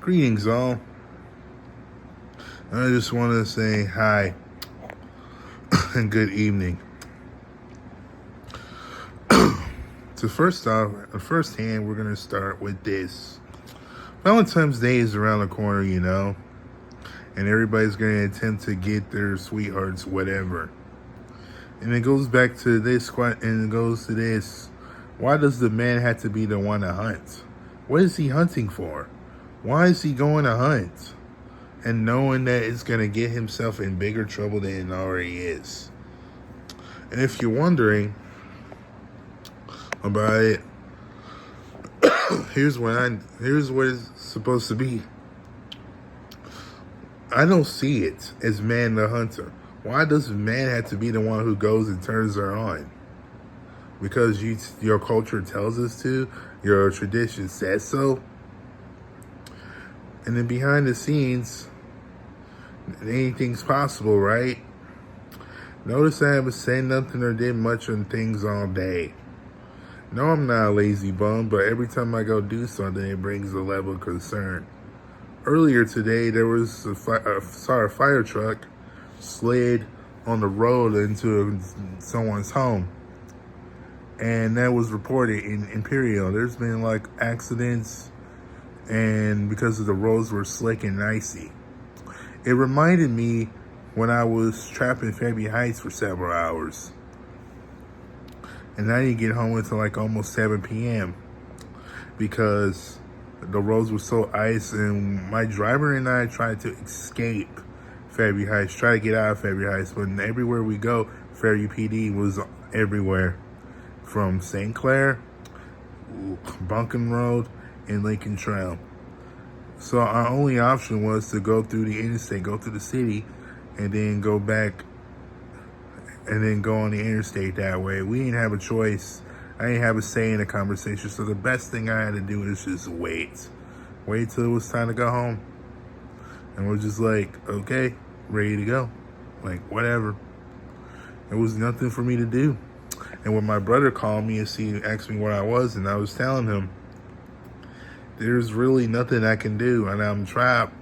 Greetings, all. I just want to say hi and good evening. So first off, firsthand, we're going to start with this. Valentine's Day is around the corner, and everybody's going to attempt to get their sweethearts whatever. And it goes back to this, and it goes to this. Why does the man have to be the one to hunt? What is he hunting for? Why is he going to hunt? And knowing that it's going to get himself in bigger trouble than it already is. And if you're wondering about it, here's what it's supposed to be. I don't see it as man the hunter. Why does man have to be the one who goes and turns her on? Because your culture tells us to, your tradition says so. And then behind the scenes, anything's possible, right? Notice I haven't said nothing or did much on things all day. No, I'm not a lazy bum, but every time I go do something, it brings a level of concern. Earlier today, there was a fire truck slid on the road into someone's home. And that was reported in Imperial. There's been accidents, and because of the roads were slick and icy. It reminded me when I was trapped in Fairview Heights for several hours. And I didn't get home until almost 7 p.m. because the roads were so ice, and my driver and I tried to escape Fairview Heights, try to get out of Fairview Heights, but everywhere we go, Fairview PD was everywhere. From St. Clair, Bunkin Road, and Lincoln Trail. So our only option was to go through the interstate, go through the city, and then go back, and then go on the interstate that way. We didn't have a choice. I didn't have a say in the conversation. So the best thing I had to do is just wait till it was time to go home. And we're just okay, ready to go. Whatever. There was nothing for me to do. And when my brother called me and asked me where I was, and I was telling him, there's really nothing I can do, and I'm trapped.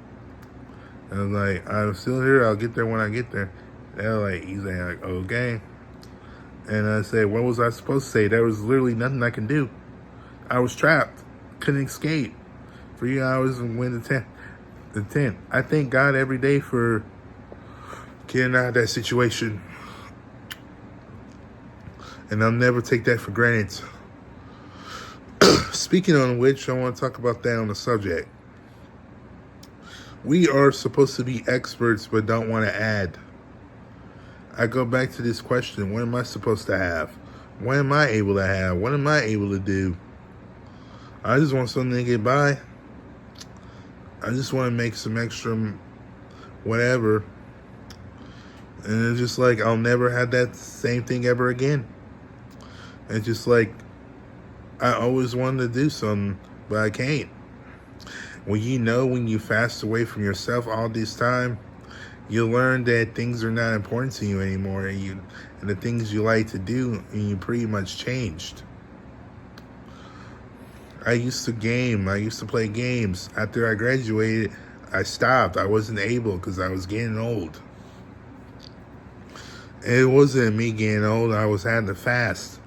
And I'm I'm still here. I'll get there when I get there. He's okay. And I said, what was I supposed to say? There was literally nothing I can do. I was trapped. Couldn't escape. 3 hours and went to the tent. I thank God every day for getting out of that situation. And I'll never take that for granted. Speaking on which, I want to talk about that on the subject. We are supposed to be experts, but don't want to add. I go back to this question: what am I supposed to have? What am I able to have? What am I able to do? I just want something to get by. I just want to make some extra whatever. And it's just I'll never have that same thing ever again. It's just I always wanted to do something, but I can't. When you fast away from yourself all this time, you learn that things are not important to you anymore, and the things you like to do, and you pretty much changed. I used to game. I used to play games. After I graduated, I stopped. I wasn't able because I was getting old. It wasn't me getting old. I was having to fast.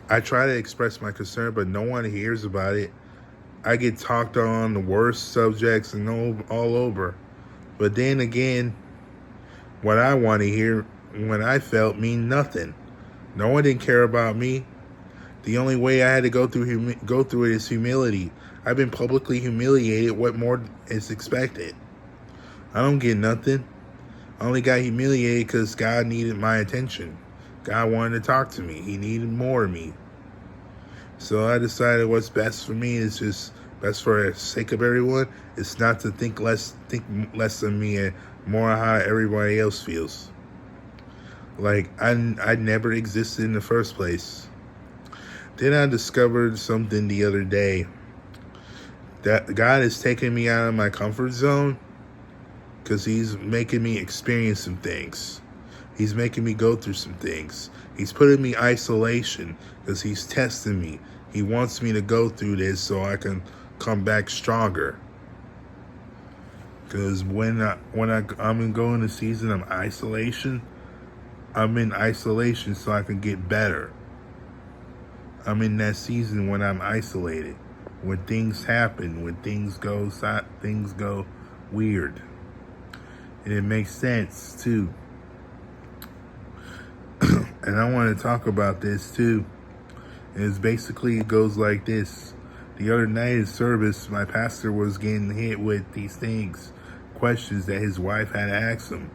I try to express my concern, but no one hears about it. I get talked on the worst subjects and all over. But then again, what I want to hear, when I felt, mean nothing. No one didn't care about me. The only way I had to go through it is humility. I've been publicly humiliated. What more is expected? I don't get nothing. I only got humiliated because God needed my attention. God wanted to talk to me. He needed more of me. So I decided what's best for me is just best for the sake of everyone. It's not to think less of me and more how everybody else feels. I never existed in the first place. Then I discovered something the other day. That God is taking me out of my comfort zone because He's making me experience some things. He's making me go through some things. He's putting me isolation because He's testing me. He wants me to go through this so I can come back stronger. Because I'm going to season of isolation, I'm in isolation so I can get better. I'm in that season when I'm isolated, when things happen, when things go weird, and it makes sense too. And I want to talk about this too. And it goes like this. The other night in service, my pastor was getting hit with these questions that his wife had asked him.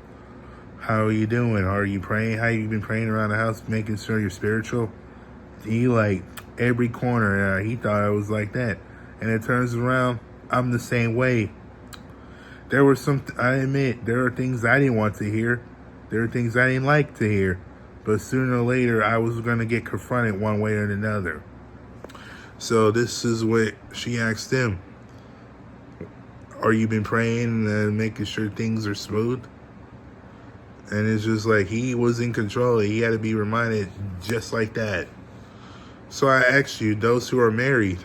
How are you doing? Are you praying? How you been praying around the house, making sure you're spiritual? He like every corner. He thought I was like that, and it turns around, I'm the same way. I admit, there are things I didn't want to hear. There are things I didn't like to hear, but sooner or later, I was going to get confronted one way or another. So this is what she asked him. Are you been praying and making sure things are smooth? And it's just like he was in control. He had to be reminded just like that. So I ask you, those who are married,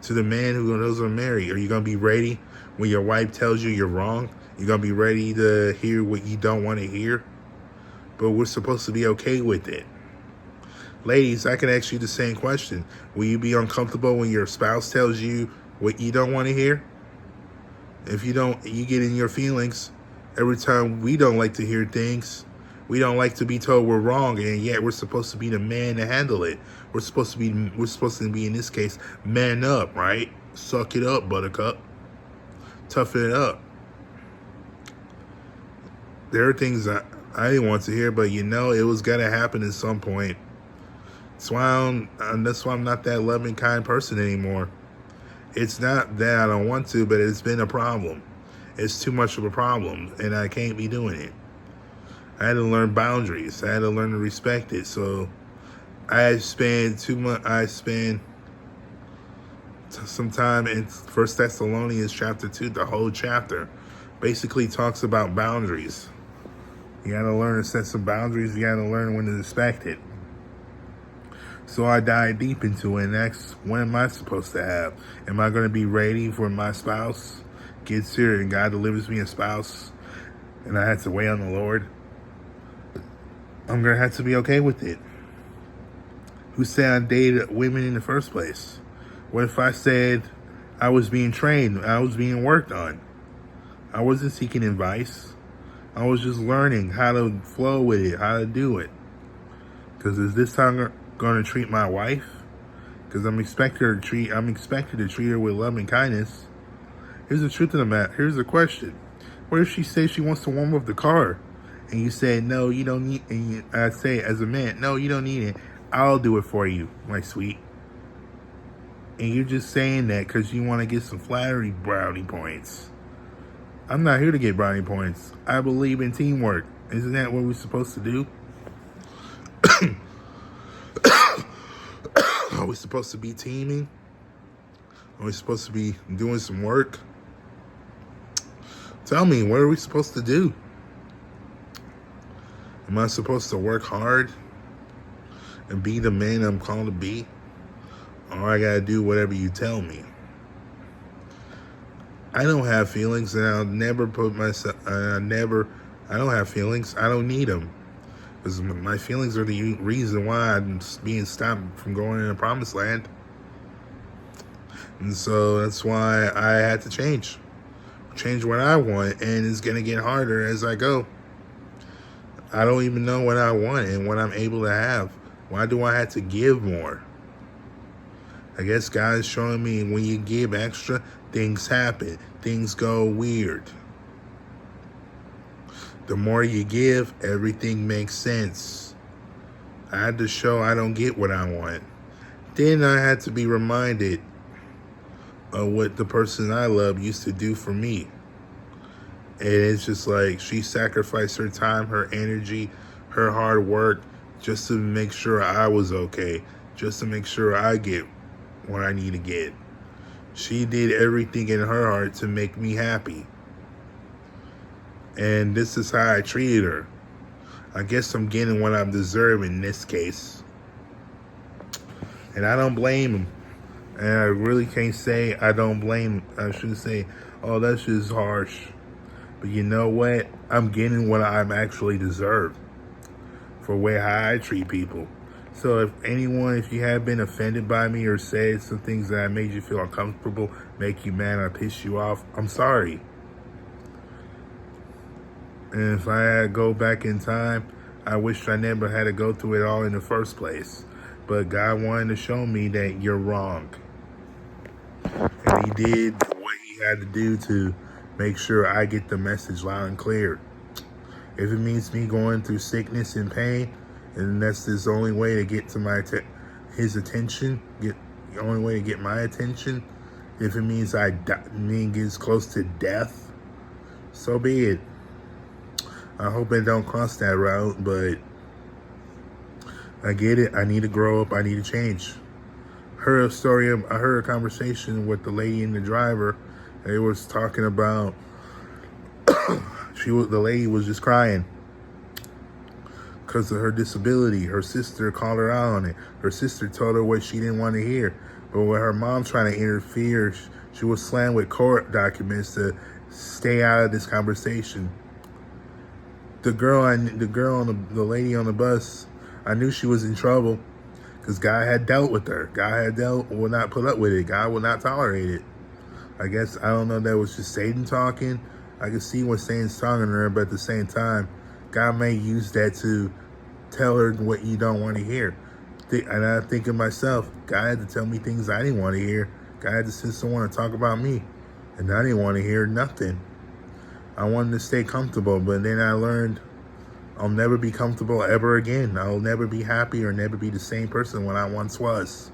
to the man those who are married, are you going to be ready when your wife tells you you're wrong? You're going to be ready to hear what you don't want to hear? But we're supposed to be okay with it. Ladies, I can ask you the same question. Will you be uncomfortable when your spouse tells you what you don't want to hear? If you don't, you get in your feelings. Every time we don't like to hear things, we don't like to be told we're wrong, and yet we're supposed to be the man to handle it. We're supposed to be in this case, man up, right? Suck it up, buttercup. Toughen it up. There are things I didn't want to hear, but it was gonna happen at some point. That's why I'm not that loving, kind person anymore. It's not that I don't want to, but it's been a problem. It's too much of a problem, and I can't be doing it. I had to learn boundaries. I had to learn to respect it. So I spend some time in 1 Thessalonians chapter 2. The whole chapter basically talks about boundaries. You got to learn to set some boundaries. You got to learn when to respect it. So I dive deep into it and ask, what am I supposed to have? Am I going to be ready for my spouse gets here and God delivers me a spouse and I had to wait on the Lord? I'm going to have to be okay with it. Who said I dated women in the first place? What if I said I was being trained, I was being worked on? I wasn't seeking advice. I was just learning how to flow with it, how to do it. Because is this time going to treat my wife? Because I'm expected to treat her with love and kindness. Here's the truth of the matter. Here's the question. What if she says she wants to warm up the car? And you say, no, you don't need, and I say as a man, no, you don't need it. I'll do it for you, my sweet. And you're just saying that because you want to get some flattery brownie points. I'm not here to get brownie points. I believe in teamwork. Isn't that what we're supposed to do? Are we supposed to be teaming? Are we supposed to be doing some work? Tell me, what are we supposed to do? Am I supposed to work hard and be the man I'm called to be? Or I gotta do whatever you tell me? I don't have feelings, and I'll never put myself, I don't have feelings. I don't need them. Because my feelings are the reason why I'm being stopped from going in the promised land. And so that's why I had to change what I want, and it's going to get harder as I go. I don't even know what I want and what I'm able to have. Why do I have to give more? I guess God is showing me when you give extra, things happen. Things go weird. The more you give, everything makes sense. I had to show I don't get what I want. Then I had to be reminded of what the person I love used to do for me. And it's just like she sacrificed her time, her energy, her hard work just to make sure I was okay, just to make sure I get what I need to get. She did everything in her heart to make me happy. And this is how I treated her. I guess I'm getting what I'm deserving in this case. And I don't blame him. And I really can't say I don't blame. I shouldn't say, oh, that's just harsh. But you know what? I'm getting what I'm actually deserve for way how I treat people. So if you have been offended by me or said some things that made you feel uncomfortable, make you mad, or piss you off, I'm sorry. And if I had to go back in time, I wish I never had to go through it all in the first place. But God wanted to show me that you're wrong. And he did what he had to do to make sure I get the message loud and clear. If it means me going through sickness and pain, and that's the only way to get to his attention, the only way to get my attention, if it means me gets close to death, so be it. I hope I don't cross that route, but I get it. I need to grow up. I need to change. I heard a conversation with the lady and the driver. They was talking about the lady was just crying because of her disability. Her sister called her out on it. Her sister told her what she didn't want to hear. But when her mom trying to interfere, she was slammed with court documents to stay out of this conversation. The lady on the bus, I knew she was in trouble because God had dealt with her. Would not put up with it. God would not tolerate it. I guess, I don't know, that was just Satan talking. I can see what Satan's talking to her, but at the same time, God may use that to tell her what you don't want to hear. And I think of myself, God had to tell me things I didn't want to hear. God had to send someone to talk about me, and I didn't want to hear nothing. I wanted to stay comfortable, but then I learned I'll never be comfortable ever again. I'll never be happy or never be the same person when I once was.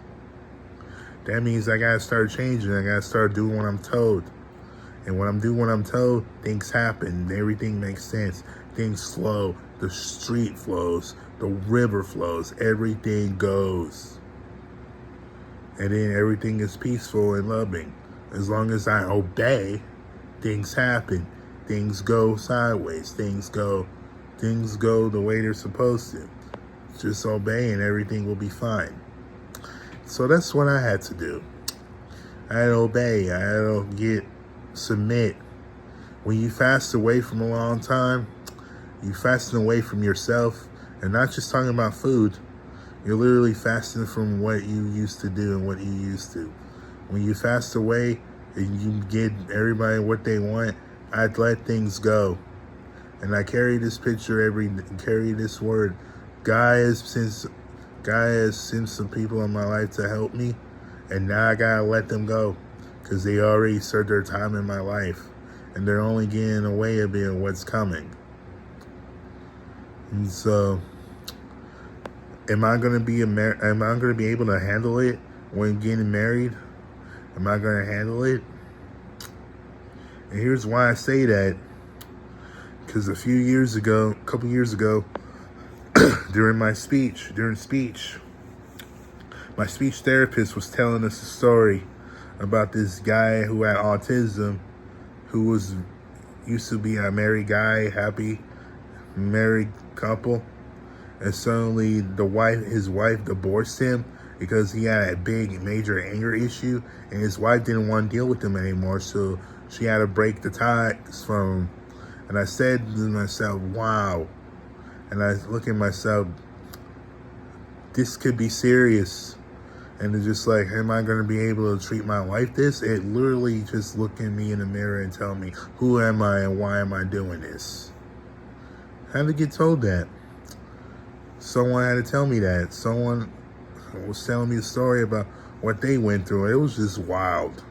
That means I gotta start changing. I gotta start doing what I'm told. And when I'm doing what I'm told, things happen. Everything makes sense. Things flow. The street flows. The river flows. Everything goes. And then everything is peaceful and loving. As long as I obey, things happen. Things go sideways. Things go the way they're supposed to. Just obey and everything will be fine. So that's what I had to do. I had to obey. I had to submit. When you fast away from a long time, you fasting away from yourself, and not just talking about food. You're literally fasting from what you used to do and what you used to. When you fast away and you get everybody what they want, I'd let things go. And I carry this picture carry this word. God has sent some people in my life to help me, and now I gotta let them go because they already served their time in my life, and they're only getting in the way of being what's coming. And so, am I gonna be able to handle it when getting married? Am I gonna handle it? And here's why I say that. Because a couple years ago, during speech, my speech therapist was telling us a story about this guy who had autism, who used to be a married guy, happy married couple, and suddenly his wife divorced him because he had a big major anger issue, and his wife didn't want to deal with him anymore, so she had to break the ties from him. And I said to myself, wow. And I look at myself, this could be serious. And it's just like, am I going to be able to treat my wife this? It literally just look at me in the mirror and tell me, who am I and why am I doing this? I had to get told that. Someone had to tell me that. Someone was telling me a story about what they went through. It was just wild.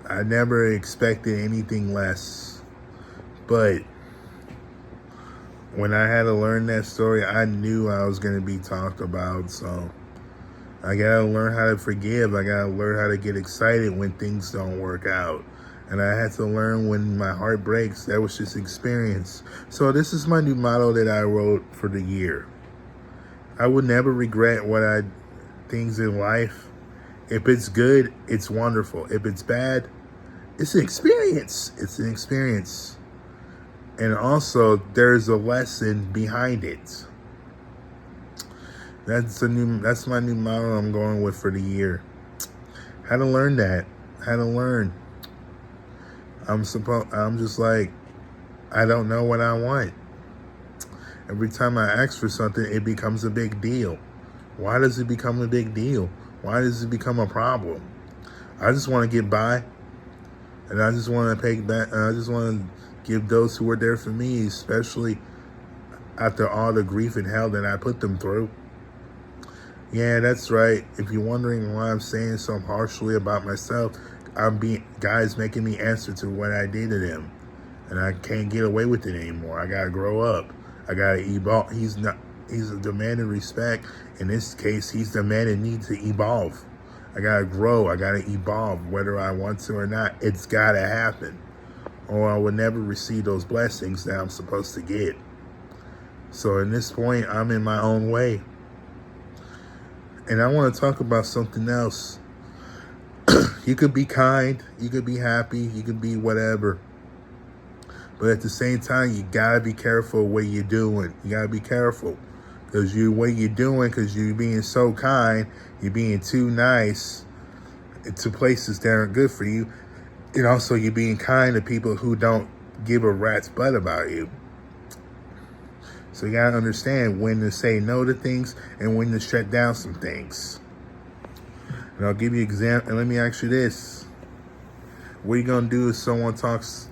I never expected anything less. But when I had to learn that story, I knew I was going to be talked about. So I got to learn how to forgive. I got to learn how to get excited when things don't work out. And I had to learn when my heart breaks. That was just experience. So this is my new motto that I wrote for the year. I would never regret things in life. If it's good, it's wonderful. If it's bad, it's an experience. It's an experience. And also, there's a lesson behind it. That's my new motto I'm going with for the year. Had to learn that. Had to learn. I'm just like, I don't know what I want. Every time I ask for something, it becomes a big deal. Why does it become a big deal? Why does it become a problem? I just want to get by, and I just want to pay back. And I just want to give those who were there for me, especially after all the grief and hell that I put them through. Yeah, that's right. If you're wondering why I'm saying so harshly about myself, guys making me answer to what I did to them, and I can't get away with it anymore. I gotta grow up. I gotta evolve. He's demanding respect. In this case, he's demanding me to evolve. I gotta grow. I gotta evolve, whether I want to or not. It's gotta happen, or I will never receive those blessings that I'm supposed to get. So in this point, I'm in my own way. And I want to talk about something else. You could be kind, you could be happy, you could be whatever. But at the same time, you got to be careful what you're doing. You got to be careful. Because what you're doing, because you're being so kind, you're being too nice to places that aren't good for you. And also you're being kind to people who don't give a rat's butt about you. So you gotta understand when to say no to things and when to shut down some things. And I'll give you an example. And let me ask you this: what are you gonna do if someone talks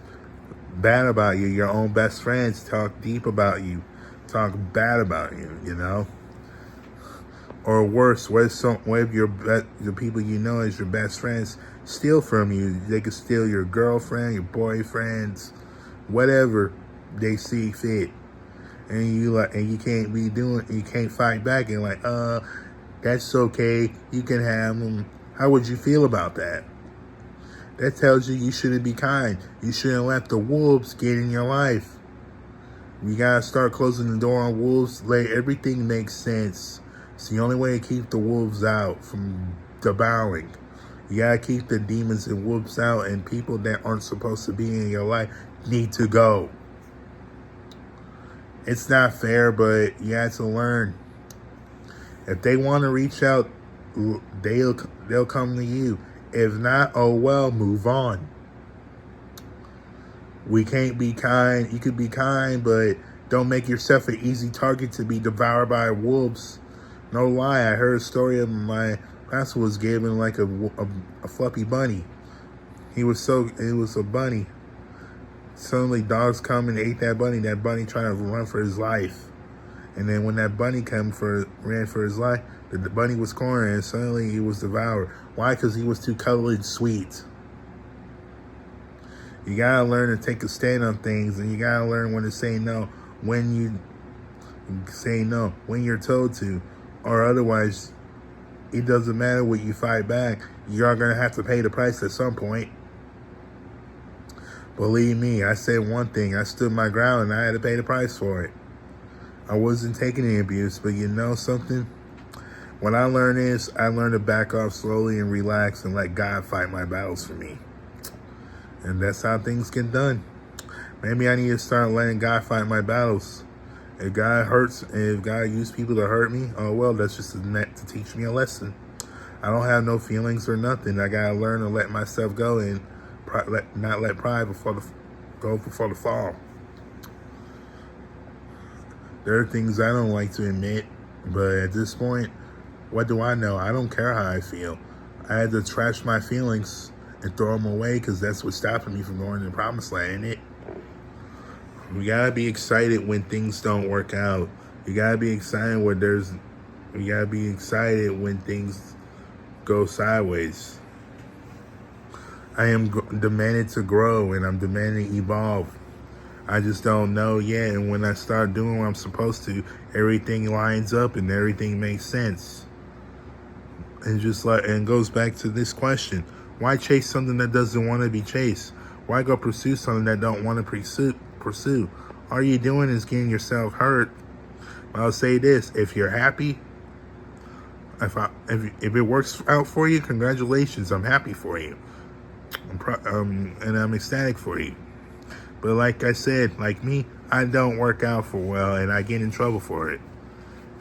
bad about you? Your own best friends talk deep about you, talk bad about you. You know, or worse, what if the people you know as your best friends steal from you? They could steal your girlfriend, your boyfriends, whatever they see fit. And you can't fight back and like, that's okay, you can have them. How would you feel about that? That tells you shouldn't be kind. You shouldn't let the wolves get in your life. You gotta start closing the door on wolves. Let everything make sense. It's the only way to keep the wolves out from devouring. You gotta keep the demons and wolves out, and people that aren't supposed to be in your life need to go. It's not fair, but you have to learn. If they want to reach out, they'll come to you. If not, oh well, move on. We can't be kind. You could be kind, but don't make yourself an easy target to be devoured by wolves. No lie, I heard a story of my pastor was given like a fluffy bunny. It was a bunny. Suddenly dogs come and ate that bunny trying to run for his life. And then when that bunny ran for his life, the bunny was cornered and suddenly he was devoured. Why? Because he was too cuddly and sweet. You gotta learn to take a stand on things, and you gotta learn when to say no, when you say no, when you're told to, or otherwise, it doesn't matter what you fight back. You're gonna have to pay the price at some point. Believe me, I said one thing. I stood my ground and I had to pay the price for it. I wasn't taking any abuse, but you know something? What I learned is I learned to back off slowly and relax and let God fight my battles for me. And that's how things get done. Maybe I need to start letting God fight my battles. If God used people to hurt me, oh well, that's just to teach me a lesson. I don't have no feelings or nothing. I gotta learn to let myself go and not let pride go before the fall. There are things I don't like to admit, but at this point, what do I know? I don't care how I feel. I had to trash my feelings and throw them away because that's what's stopping me from going to the promised land, ain't it? We gotta be excited when things don't work out. You gotta be excited when things go sideways. I am demanded to grow and I'm demanding to evolve. I just don't know yet. And when I start doing what I'm supposed to, everything lines up and everything makes sense. And goes back to this question: why chase something that doesn't want to be chased? Why go pursue something that don't want to pursue? All you're doing is getting yourself hurt. I'll say this: if you're happy, if it works out for you, congratulations. I'm happy for you. And I'm ecstatic for you. But like I said, like me, I don't work out for well, and I get in trouble for it.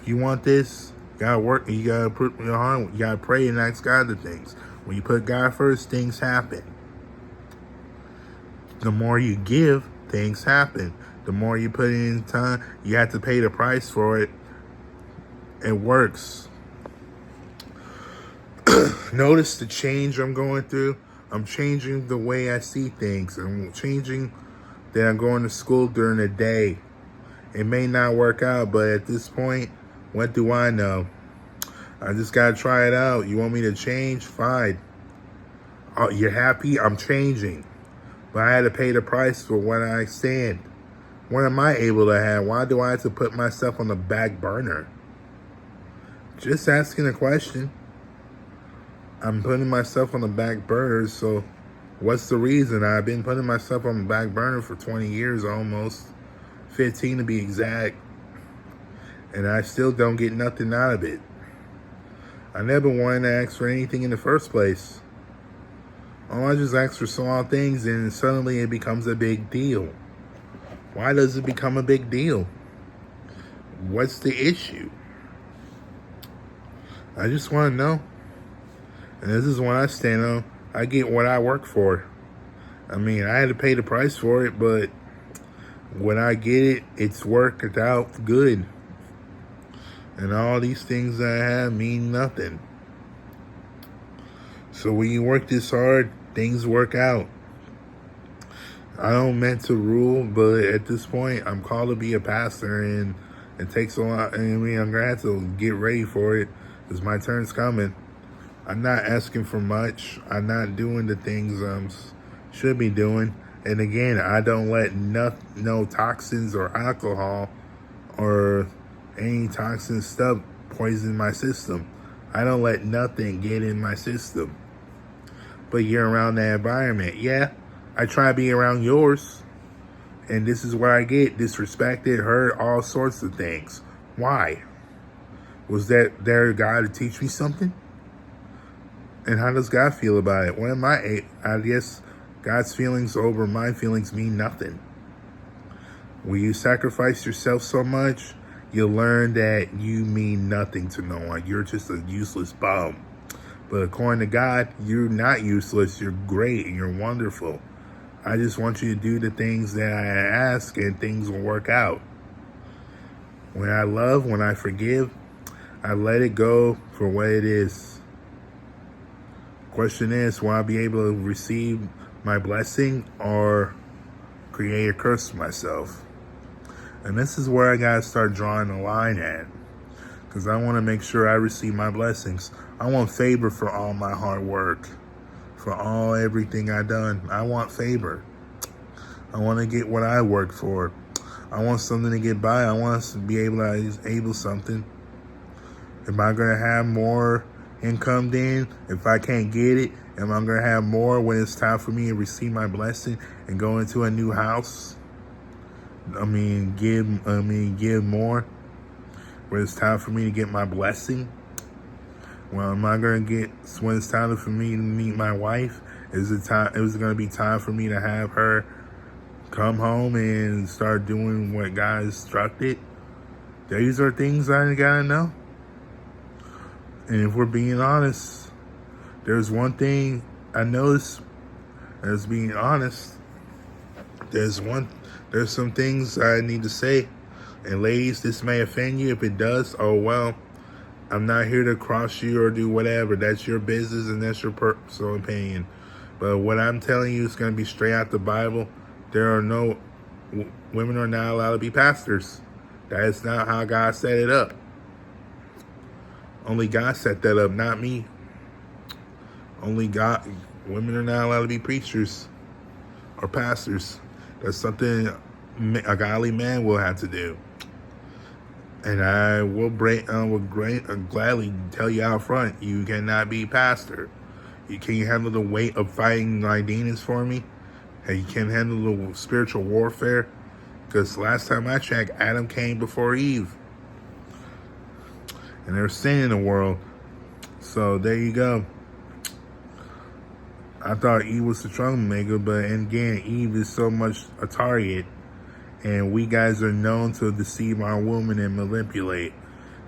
If you want this, you gotta work. You gotta put your heart. You gotta pray and ask God the things. When you put God first, things happen. The more you give, things happen. The more you put in time, you have to pay the price for it. It works. Notice the change I'm going through. I'm changing the way I see things. I'm changing that I'm going to school during the day. It may not work out, but at this point, what do I know? I just got to try it out. You want me to change? Fine. Oh, you're happy? I'm changing. But I had to pay the price for what I stand. What am I able to have? Why do I have to put myself on the back burner? Just asking a question. I'm putting myself on the back burner, so what's the reason? I've been putting myself on the back burner for 20 years almost. 15 to be exact. And I still don't get nothing out of it. I never wanted to ask for anything in the first place. I just ask for small things and suddenly it becomes a big deal. Why does it become a big deal? What's the issue? I just want to know. And this is what I stand on. I get what I work for. I mean, I had to pay the price for it, but when I get it, it's worked out good. And all these things that I have mean nothing. So when you work this hard, things work out. I don't meant to rule, but at this point, I'm called to be a pastor, and it takes a lot. I mean, I'm going to have to get ready for it because my turn's coming. I'm not asking for much. I'm not doing the things I should be doing. And again, I don't let no toxins or alcohol or any toxin stuff poison my system. I don't let nothing get in my system. But you're around that environment. Yeah, I try to be around yours. And this is where I get disrespected, hurt, all sorts of things. Why? Was that there God to teach me something? And how does God feel about it? What am I guess God's feelings over my feelings mean nothing. When you sacrifice yourself so much, you'll learn that you mean nothing to no one. You're just a useless bum. But according to God, you're not useless. You're great and you're wonderful. I just want you to do the things that I ask and things will work out. When I love, when I forgive, I let it go for what it is. Question is, will I be able to receive my blessing or create a curse for myself? And this is where I got to start drawing a line at. Because I want to make sure I receive my blessings. I want favor for all my hard work. For everything I've done. I want favor. I want to get what I worked for. I want something to get by. I want us to be able to able something. Am I going to have more income then? If I can't get it, am I going to have more when it's time for me to receive my blessing and go into a new house? Give more when it's time for me to get my blessing? Well, am I going to get, when it's time for me to meet my wife, is it going to be time for me to have her come home and start doing what God instructed? These are things I gotta know. And if we're being honest, there's one thing I noticed as being honest. There's some things I need to say. And ladies, this may offend you. If it does, oh well. I'm not here to cross you or do whatever. That's your business and that's your personal opinion. But what I'm telling you is going to be straight out the Bible. Women are not allowed to be pastors. That is not how God set it up. Only God set that up, not me. Only God. Women are not allowed to be preachers or pastors. That's something a godly man will have to do. And I will gladly tell you out front, you cannot be pastor. Can you handle the weight of fighting my demons for me? And you can handle the spiritual warfare? Because last time I checked, Adam came before Eve. And there's sin in the world. So there you go. I thought Eve was the troublemaker, but again, Eve is so much a target. And we guys are known to deceive our women and manipulate.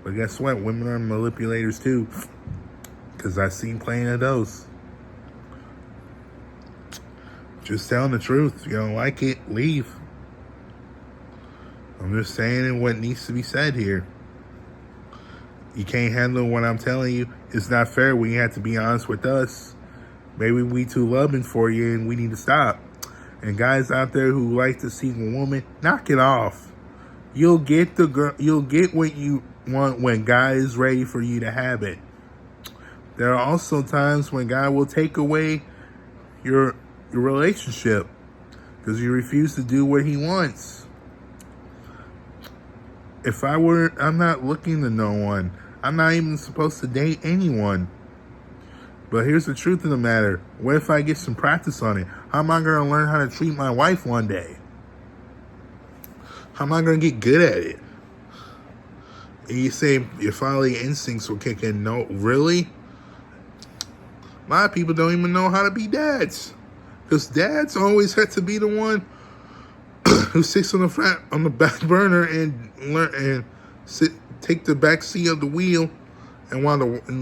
But guess what? Women are manipulators too. Because I've seen plenty of those. Just telling the truth. If you don't like it, leave. I'm just saying what needs to be said here. You can't handle what I'm telling you. It's not fair when you have to be honest with us. Maybe we too loving for you and we need to stop. And guys out there who like to see a woman, knock it off. You'll get the girl. You'll get what you want when God is ready for you to have it. There are also times when God will take away your relationship because you refuse to do what He wants. If I'm not looking to no one. I'm not even supposed to date anyone. But here's the truth of the matter. What if I get some practice on it? How am I going to learn how to treat my wife one day? How am I going to get good at it? And you say your fatherly instincts will kick in. No, really? A lot of people don't even know how to be dads. Because dads always had to be the one who sits on the back burner and take the back seat of the wheel and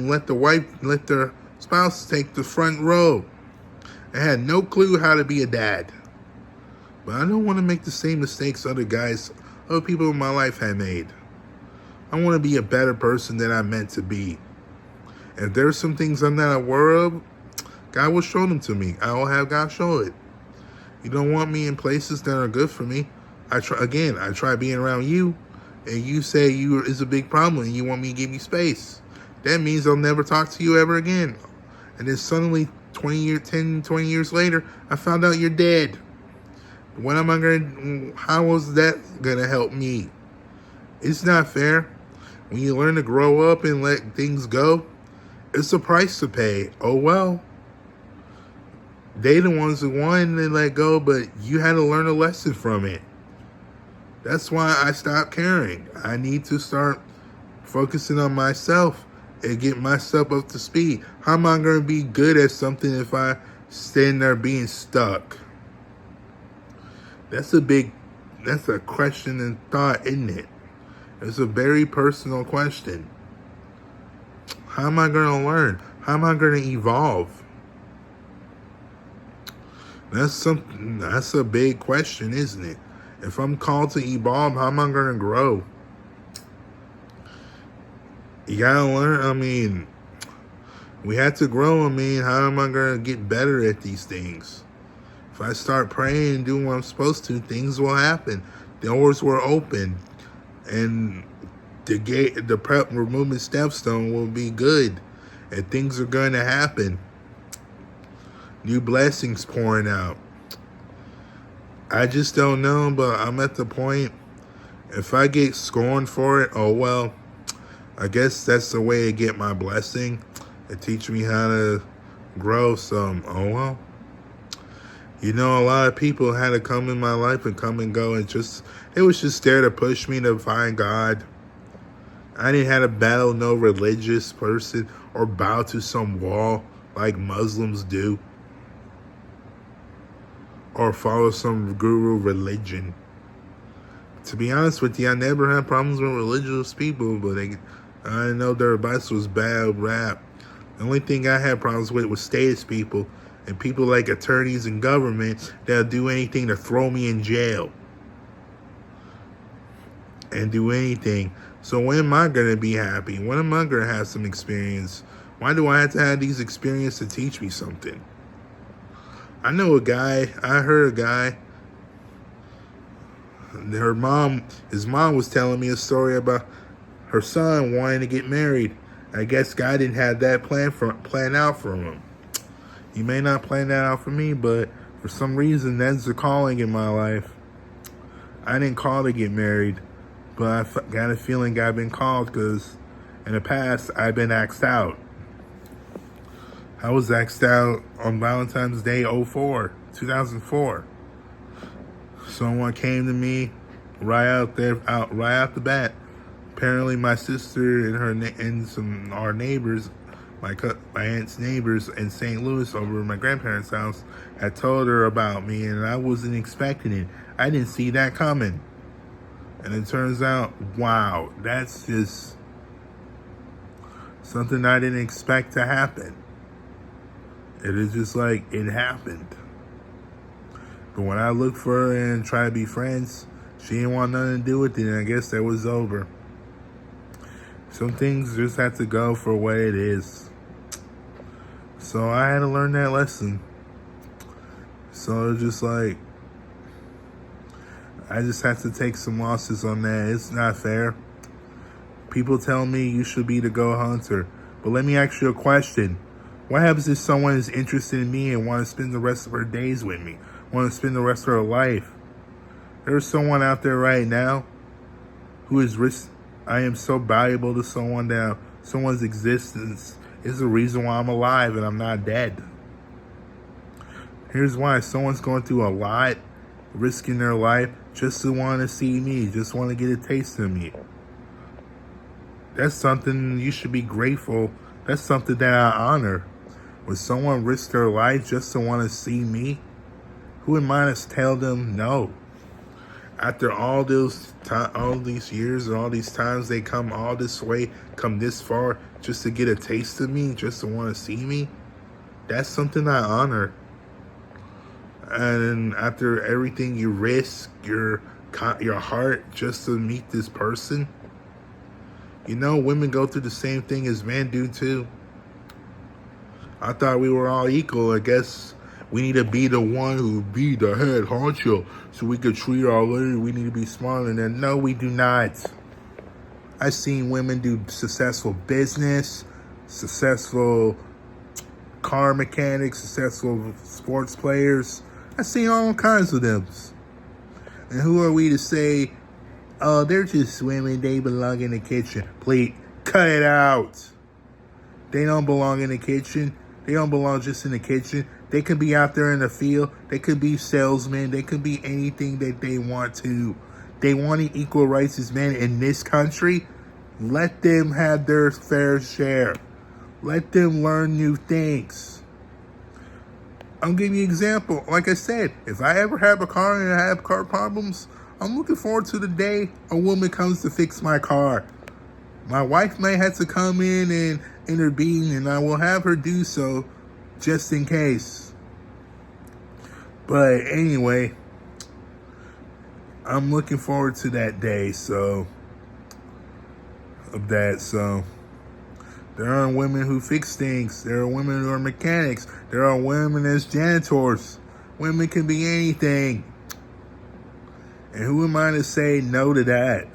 let their spouse take the front row. I had no clue how to be a dad. But I don't want to make the same mistakes other people in my life had made. I want to be a better person than I'm meant to be. If there's some things I'm not aware of, God will show them to me. I will have God show it. You don't want me in places that are good for me. I try being around you, and you say you is a big problem, and you want me to give you space. That means I'll never talk to you ever again. And then suddenly, 20 years later, I found out you're dead. How is that going to help me? It's not fair. When you learn to grow up and let things go, it's a price to pay. Oh, well. They the ones who wanted to let go, but you had to learn a lesson from it. That's why I stopped caring. I need to start focusing on myself and get myself up to speed. How am I going to be good at something if I stand there being stuck? That's a question and thought, isn't it? It's a very personal question. How am I going to learn? How am I going to evolve? That's a big question, isn't it? If I'm called to evolve, how am I going to grow? You gotta learn. We have to grow. How am I going to get better at these things? If I start praying and doing what I'm supposed to, things will happen. Doors will open. And the prep movement stepstone will be good. And things are going to happen. New blessings pouring out. I just don't know, but I'm at the point, if I get scorned for it, oh well. I guess that's the way to get my blessing. It teach me how to grow some. Oh well. A lot of people had to come in my life and come and go, and it was just there to push me to find God. I didn't have to battle no religious person or bow to some wall like Muslims do, or follow some guru religion. To be honest with you, I never had problems with religious people, but I know their advice was bad rap. The only thing I had problems with was status people and people like attorneys and government that'll do anything to throw me in jail and do anything. So when am I going to be happy? When am I going to have some experience? Why do I have to have these experiences to teach me something? I heard a guy, his mom was telling me a story about her son wanting to get married. I guess God didn't have that plan out for him. He may not plan that out for me, but for some reason, that's the calling in my life. I didn't call to get married, but I got a feeling I've been called because in the past, I've been asked out. I was asked out on Valentine's Day 2004. Someone came to me right out the bat. Apparently, my sister and our neighbors, my aunt's neighbors in St. Louis over at my grandparents' house, had told her about me, and I wasn't expecting it. I didn't see that coming. And it turns out, wow, that's just something I didn't expect to happen. It is just like it happened. But when I looked for her and tried to be friends, she didn't want nothing to do with it, and I guess that was over. Some things just have to go for what it is. So I had to learn that lesson. So it's just like, I just have to take some losses on that. It's not fair. People tell me you should be the go hunter. But let me ask you a question. What happens if someone is interested in me and want to spend the rest of her days with me? Want to spend the rest of her life? There's someone out there right now who is I am so valuable to someone that someone's existence is the reason why I'm alive and I'm not dead. Here's why. Someone's going through a lot, risking their life just to want to see me, just want to get a taste of me. That's something you should be grateful. That's something that I honor. When someone risks their life just to want to see me, who am I to tell them no? After all these years and all these times they come all this way, come this far just to get a taste of me, just to want to see me, that's something I honor. And after everything you risk, your heart just to meet this person, you know, women go through the same thing as men do too. I thought we were all equal. I guess we need to be the one who be the head honcho so we could treat our lady. We need to be smarter than that. No, we do not. I've seen women do successful business, successful car mechanics, successful sports players. I've seen all kinds of them. And who are we to say, oh, they're just women, they belong in the kitchen? Please, cut it out. They don't belong in the kitchen. They don't belong just in the kitchen. They could be out there in the field. They could be salesmen. They could be anything that they want to. They want equal rights as men in this country. Let them have their fair share. Let them learn new things. I'll give you an example. Like I said, if I ever have a car and I have car problems, I'm looking forward to the day a woman comes to fix my car. My wife may have to come in and intervene, and I will have her do so just in case. But anyway, I'm looking forward to that day. So there are women who fix things. There are women who are mechanics. There are women as janitors. Women can be anything. And who am I to say no to that?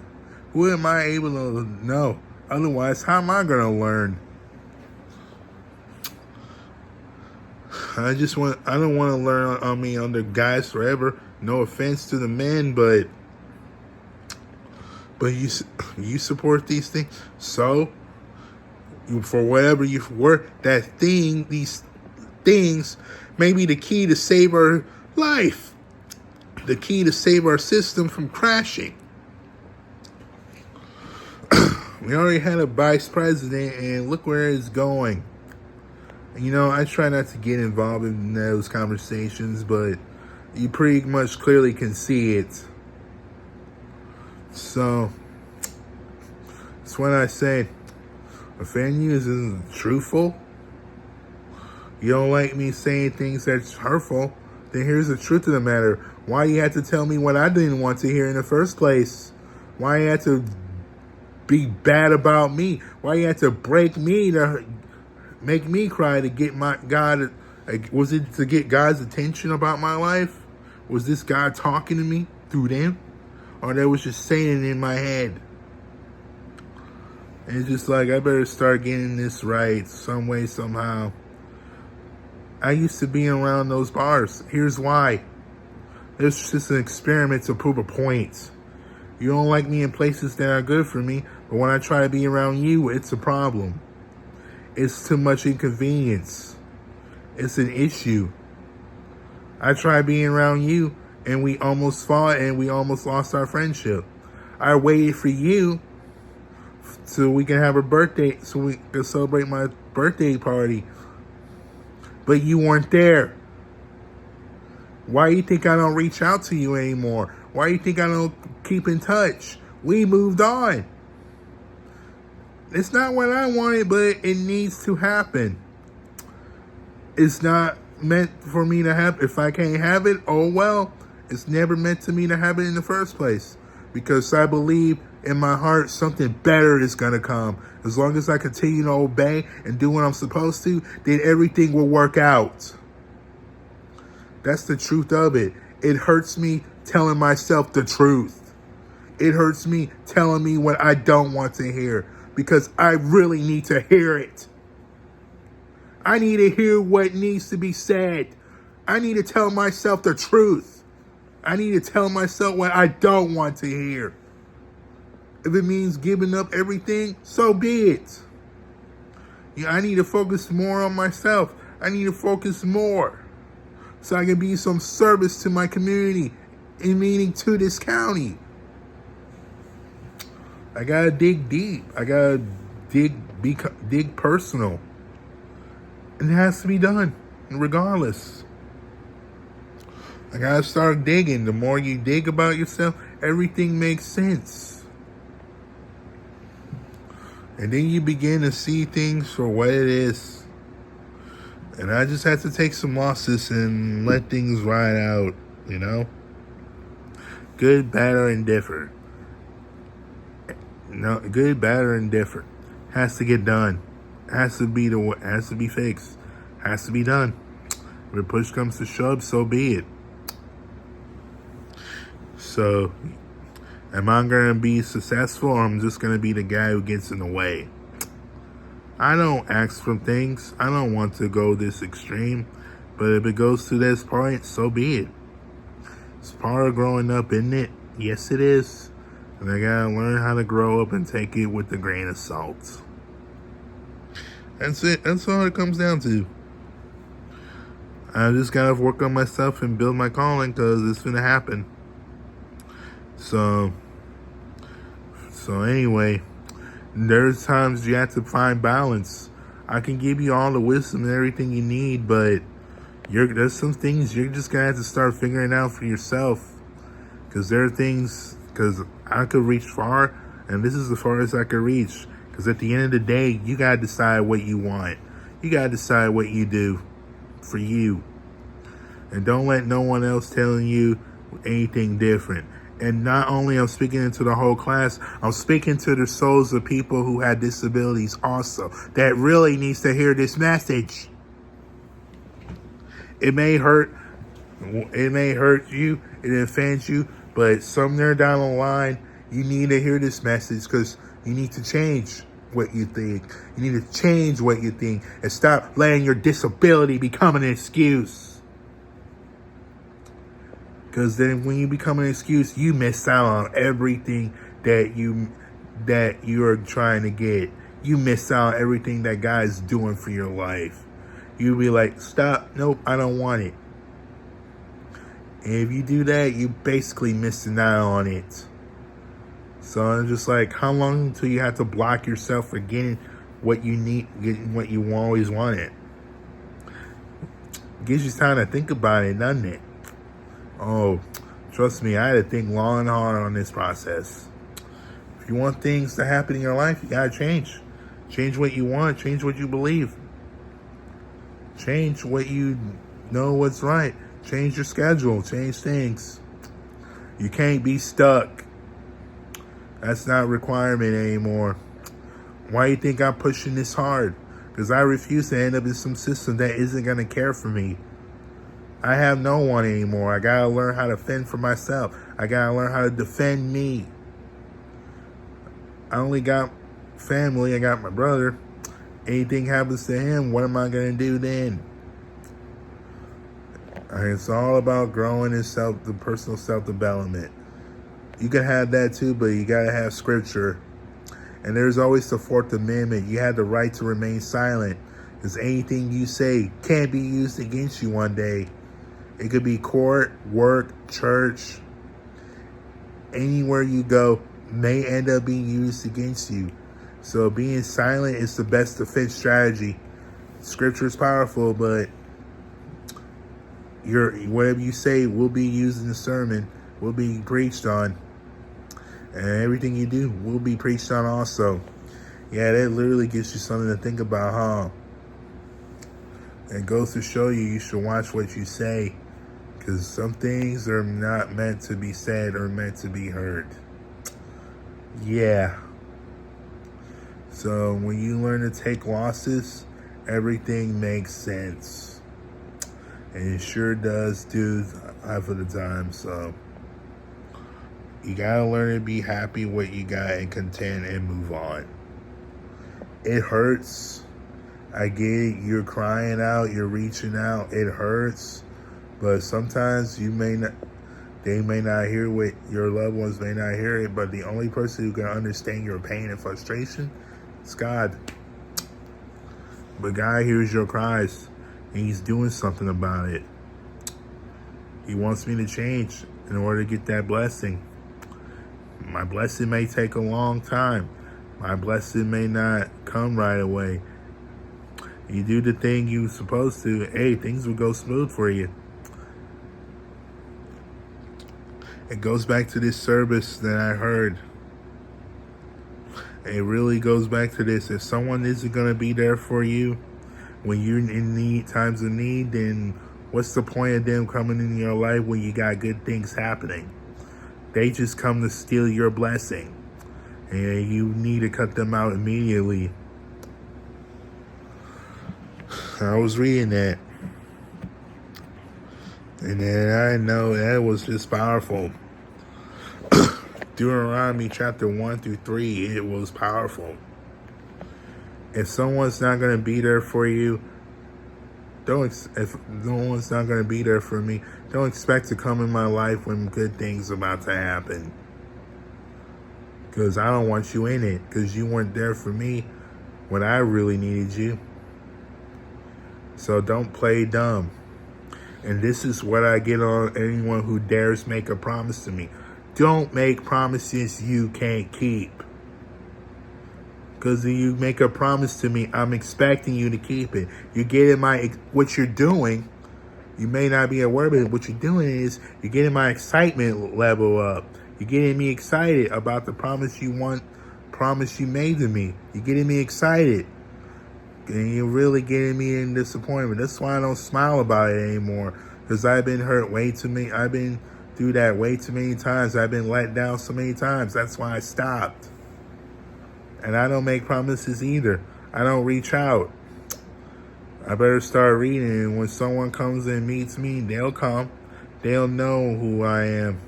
Who am I able to know? Otherwise, how am I going to learn? I don't want to learn under guys forever. No offense to the men, but you support these things. So, for whatever you work, these things may be the key to save our life. The key to save our system from crashing. We already had a vice president, and look where it's going. You know, I try not to get involved in those conversations, but you pretty much clearly can see it. So, that's what I say. If any isn't truthful, you don't like me saying things that's hurtful, then here's the truth of the matter. Why you had to tell me what I didn't want to hear in the first place? Why you had to be bad about me? Why you had to break me to make me cry to get my God? Was it to get God's attention about my life? Was this God talking to me through them? Or that was just saying it in my head? And it's just like, I better start getting this right some way, somehow. I used to be around those bars. Here's why. It's just an experiment to prove a point. You don't like me in places that are good for me, but when I try to be around you, it's a problem. It's too much inconvenience. It's an issue. I tried being around you, and we almost fought, and we almost lost our friendship. I waited for you so we can have a birthday, so we can celebrate my birthday party. But you weren't there. Why do you think I don't reach out to you anymore? Why do you think I don't keep in touch? We moved on. It's not what I wanted, but it needs to happen. It's not meant for me to have. If I can't have it, oh well. It's never meant to me to have it in the first place. Because I believe in my heart something better is going to come. As long as I continue to obey and do what I'm supposed to, then everything will work out. That's the truth of it. It hurts me telling myself the truth. It hurts me telling me what I don't want to hear. Because I really need to hear it. I need to hear what needs to be said. I need to tell myself the truth. I need to tell myself what I don't want to hear. If it means giving up everything, so be it. I need to focus more on myself. I need to focus more so I can be some service to my community, and meaning to this county. I gotta dig deep. I gotta dig personal. And it has to be done, regardless. I gotta start digging. The more you dig about yourself, everything makes sense. And then you begin to see things for what it is. And I just had to take some losses and let things ride out, you know? Good, bad, or indifferent. No, good, bad, or indifferent. Has to get done. Has to be fixed. Has to be done. When push comes to shove, so be it. So, am I going to be successful, or I'm just going to be the guy who gets in the way? I don't ask for things. I don't want to go this extreme. But if it goes to this point, so be it. It's part of growing up, isn't it? Yes, it is. And I got to learn how to grow up and take it with a grain of salt. That's it. That's all it comes down to. I just got to work on myself and build my calling, because it's going to happen. So anyway, there's times you have to find balance. I can give you all the wisdom and everything you need, but there's some things you're just gonna have to start figuring out for yourself. Because there are things, because I could reach far, and this is as far as I could reach. Because at the end of the day, you gotta decide what you want. You gotta decide what you do for you. And don't let no one else telling you anything different. And not only I'm speaking into the whole class, I'm speaking to the souls of people who have disabilities also, that really needs to hear this message. It may hurt you, it offends you, but somewhere down the line, you need to hear this message, because you need to change what you think. You need to change what you think and stop letting your disability become an excuse. Because then when you become an excuse, you miss out on everything that you are trying to get. You miss out on everything that God is doing for your life. You'll be like, stop, nope, I don't want it. And if you do that, you basically missing out on it. So I'm just like, how long until you have to block yourself for getting what you need, getting what you always wanted? It gives you time to think about it, doesn't it? Oh, trust me, I had to think long and hard on this process. If you want things to happen in your life, you gotta change. Change what you want, change what you believe. Change what you know what's right. Change your schedule, change things. You can't be stuck. That's not a requirement anymore. Why do you think I'm pushing this hard? Because I refuse to end up in some system that isn't gonna care for me. I have no one anymore. I gotta learn how to fend for myself. I gotta learn how to defend me. I only got family. I got my brother. Anything happens to him, what am I gonna do then? It's all about growing the personal self-development. You can have that too, but you gotta have scripture. And there's always the Fourth Amendment. You have the right to remain silent, because anything you say can't be used against you one day. It could be court, work, church. Anywhere you go may end up being used against you. So being silent is the best defense strategy. Scripture is powerful, but whatever you say will be used in the sermon, will be preached on. And everything you do will be preached on also. Yeah, that literally gives you something to think about, huh? It goes to show you, you should watch what you say, because some things are not meant to be said or meant to be heard. Yeah. So when you learn to take losses, everything makes sense. And it sure does do half of the time. So you gotta learn to be happy with what you got and content and move on. It hurts. I get it. You're crying out. You're reaching out. It hurts. But sometimes they may not hear what your loved ones may not hear it. But the only person who can understand your pain and frustration is God. But God hears your cries, and He's doing something about it. He wants me to change in order to get that blessing. My blessing may take a long time. My blessing may not come right away. You do the thing you're supposed to, hey, things will go smooth for you. It goes back to this service that I heard. It really goes back to this. If someone isn't going to be there for you when you're in need, times of need, then what's the point of them coming in your life when you got good things happening? They just come to steal your blessing. And you need to cut them out immediately. I was reading that. And then I know that was just powerful. Deuteronomy chapter 1 through 3, it was powerful. If someone's not going to be there for you, if no one's not going to be there for me, don't expect to come in my life when good things are about to happen. Because I don't want you in it. Because you weren't there for me when I really needed you. So don't play dumb. And this is what I get on anyone who dares make a promise to me. Don't make promises you can't keep. Because if you make a promise to me, I'm expecting you to keep it. You're getting what you're doing. You may not be aware of it. What you're doing is you're getting my excitement level up. You're getting me excited about the promise you made to me. You're getting me excited. And you're really getting me in disappointment. That's why I don't smile about it anymore. Because I've been hurt way too many. I've been through that way too many times. I've been let down so many times. That's why I stopped. And I don't make promises either. I don't reach out. I better start reading. And when someone comes and meets me, they'll come. They'll know who I am.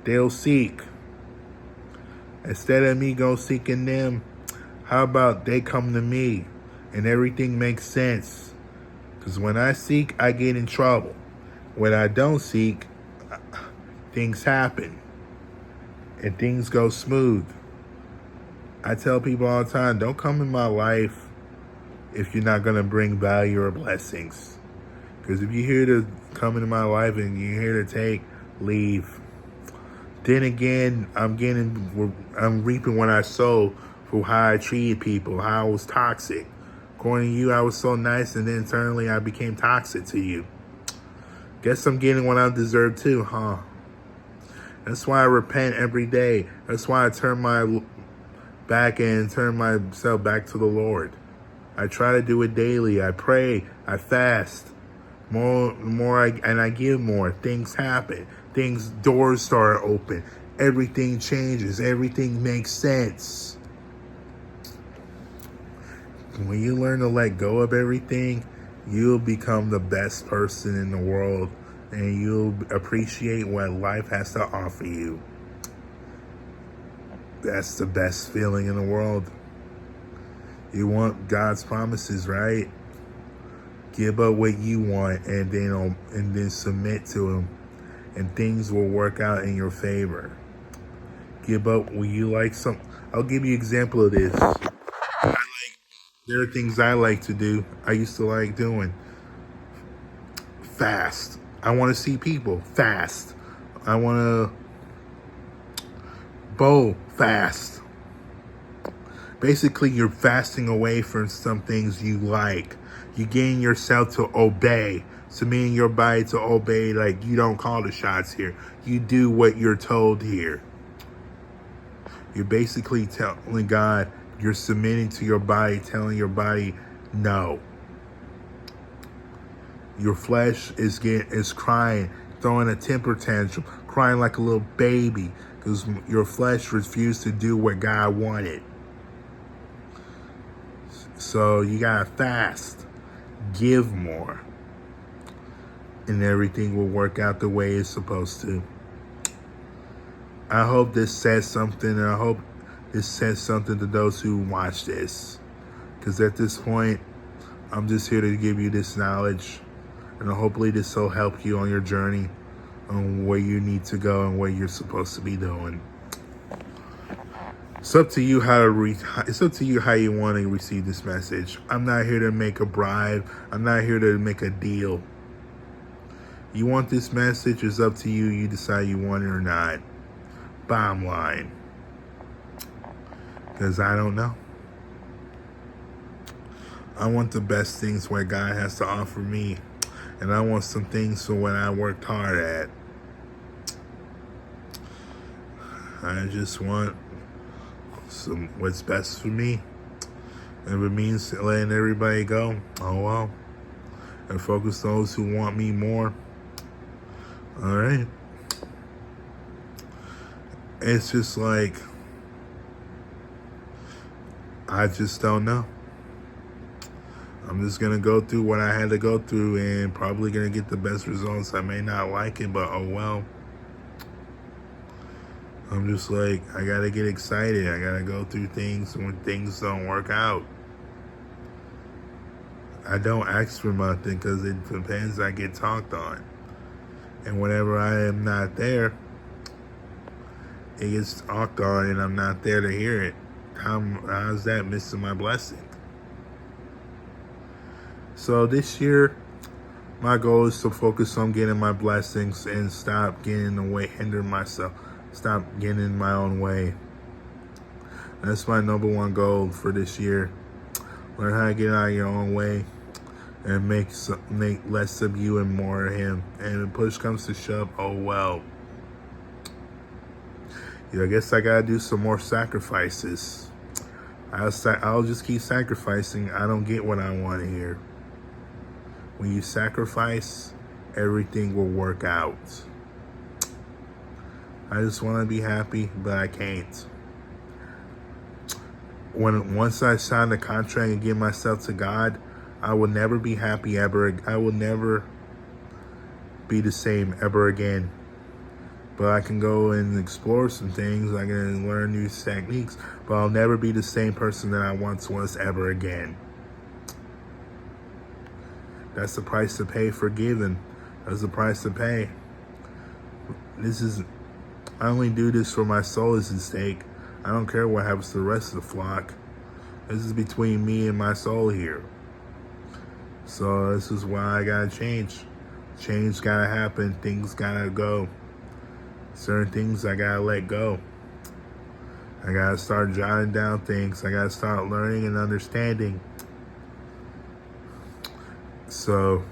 They'll seek. Instead of me go seeking them, how about they come to me and everything makes sense? Because when I seek, I get in trouble. When I don't seek, things happen. And things go smooth. I tell people all the time, don't come in my life if you're not going to bring value or blessings. Because if you're here to come into my life and you're here to take, leave. Then again, I'm reaping what I sow for how I treated people, how I was toxic. According to you, I was so nice, and then internally I became toxic to you. Guess I'm getting what I deserve too, huh? That's why I repent every day. That's why I turn my back and turn myself back to the Lord. I try to do it daily. I pray. I fast. I give more. Things happen. Doors start open. Everything changes. Everything makes sense. When you learn to let go of everything, you'll become the best person in the world, and you'll appreciate what life has to offer you. That's the best feeling in the world. You want God's promises, right? Give up what you want and then submit to Him, and things will work out in your favor. Give up when you like some. I'll give you an example of this. There are things I like to do. I used to like doing. Fast. I want to see people. Fast. I want to bowl. Fast. Basically, you're fasting away from some things you like. You're getting yourself to obey. Submitting your body to obey, like you don't call the shots here. You do what you're told here. You're basically telling God, you're submitting to your body, telling your body no. Your flesh is crying, throwing a temper tantrum, crying like a little baby because your flesh refused to do what God wanted. So you gotta fast, give more, and everything will work out the way it's supposed to. I hope this says something, and I hope this says something to those who watch this. Because at this point, I'm just here to give you this knowledge, and hopefully this will help you on your journey on where you need to go and what you're supposed to be doing. It's up to you it's up to you how you want to receive this message. I'm not here to make a bribe. I'm not here to make a deal. You want this message, it's up to you. You decide you want it or not. Bottom line. Because I don't know. I want the best things what God has to offer me. And I want some things for what I worked hard at. I just want what's best for me. If it means letting everybody go, oh well. And focus those who want me more. All right. It's just like, I just don't know. I'm just going to go through what I had to go through and probably going to get the best results. I may not like it, but oh well. I'm just like, I got to get excited. I got to go through things when things don't work out. I don't ask for nothing because it depends. I get talked on. And whenever I am not there, it gets talked on and I'm not there to hear it. How's that missing my blessing? So this year, my goal is to focus on getting my blessings and stop getting in the way, hindering myself. Stop getting in my own way. That's my number one goal for this year. Learn how to get out of your own way and make less of you and more of him. And when push comes to shove, oh well. I guess I gotta do some more sacrifices. I'll just keep sacrificing. I don't get what I want to hear. When you sacrifice, everything will work out. I just want to be happy, but I can't. Once I sign the contract and give myself to God, I will never be happy ever. I will never be the same ever again. But I can go and explore some things. I can learn new techniques, but I'll never be the same person that I once was ever again. That's the price to pay for giving. That's the price to pay. I only do this for my soul's sake. I don't care what happens to the rest of the flock. This is between me and my soul here. So this is why I gotta change. Change gotta happen. Things gotta go. Certain things I gotta let go. I gotta start jotting down things. I gotta start learning and understanding. So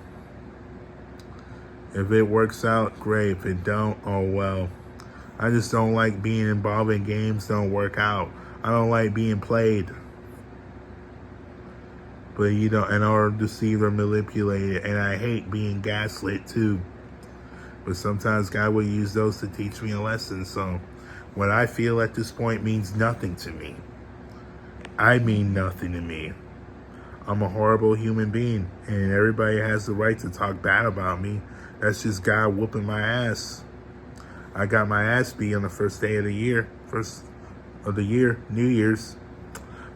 if it works out, great. If it don't, oh well. I just don't like being involved in games that don't work out. I don't like being played. But in order to deceive or manipulate it. And I hate being gaslit too. But sometimes God will use those to teach me a lesson. So what I feel at this point means nothing to me. I mean nothing to me. I'm a horrible human being. And everybody has the right to talk bad about me. That's just God whooping my ass. I got my ass beat on the first day of the year. New Year's.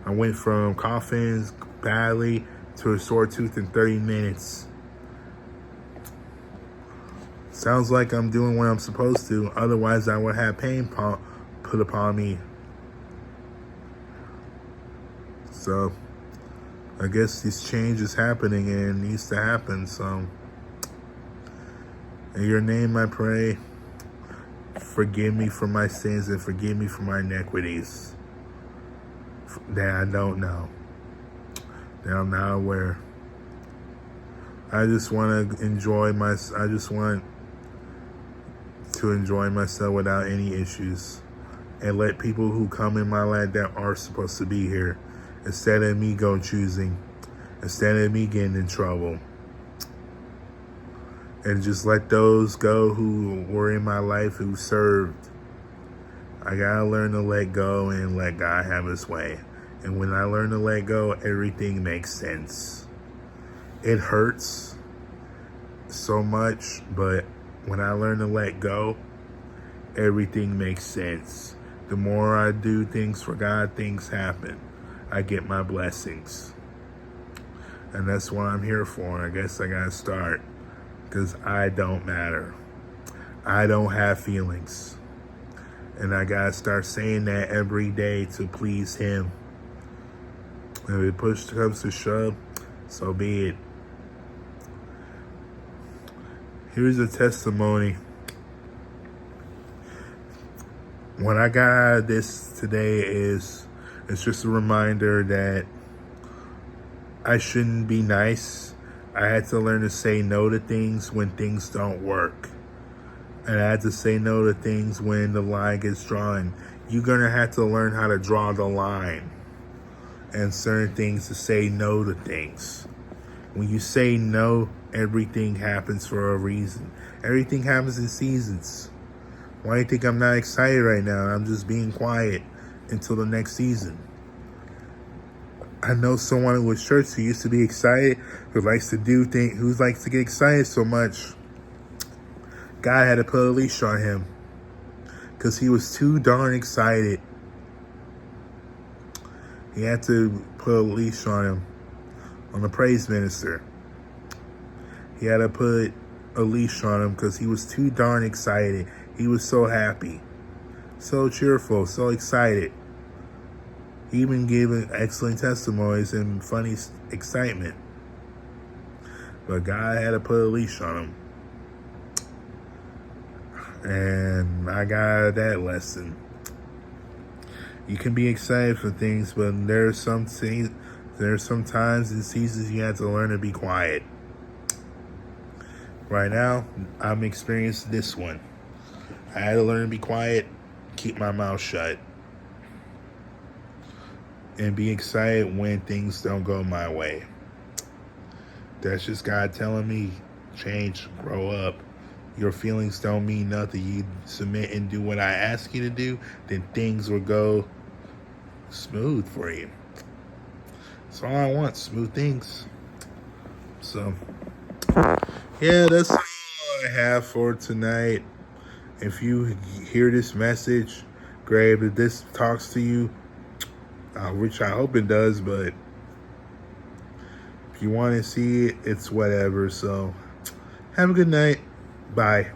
I went from coughing badly to a sore tooth in 30 minutes. Sounds like I'm doing what I'm supposed to. Otherwise, I would have pain put upon me. So, I guess this change is happening and it needs to happen. So, in your name I pray. Forgive me for my sins and forgive me for my iniquities that I don't know, that I'm not aware. I just want to enjoy myself without any issues and let people who come in my life that are supposed to be here, instead of me choosing, instead of me getting in trouble. and just let those go who were in my life who served. I gotta learn to let go and let God have his way. And when I learn to let go, everything makes sense. It hurts so much, but when I learn to let go, everything makes sense. The more I do things for God, things happen. I get my blessings. And that's what I'm here for. I guess I gotta start, because I don't matter. I don't have feelings. And I gotta start saying that every day to please him. If it push comes to shove, so be it. Here's a testimony. What I got out of this today is, it's just a reminder that I shouldn't be nice. I had to learn to say no to things when things don't work. And I had to say no to things when the line gets drawn. You're gonna have to learn how to draw the line. And certain things, to say no to things. When you say no, everything happens for a reason. Everything happens in seasons. Why do you think I'm not excited right now? I'm just being quiet until the next season. I know someone with church who used to be excited, who likes to do things, who likes to get excited so much. God had to put a leash on him because he was too darn excited. He had to put a leash on him, on the praise minister. He had to put a leash on him because he was too darn excited. He was so happy, so cheerful, so excited. He even gave excellent testimonies and funny excitement. But God had to put a leash on him. And I got that lesson. You can be excited for things, but there's some times and seasons you have to learn to be quiet. Right now, I'm experiencing this one. I had to learn to be quiet, keep my mouth shut, and be excited when things don't go my way. That's just God telling me, change, grow up. Your feelings don't mean nothing. You submit and do what I ask you to do, then things will go smooth for you. That's all I want, smooth things. So, yeah, that's all I have for tonight. If you hear this message, great. If this talks to you, which I hope it does, but if you want to see it, it's whatever. So, have a good night. Bye.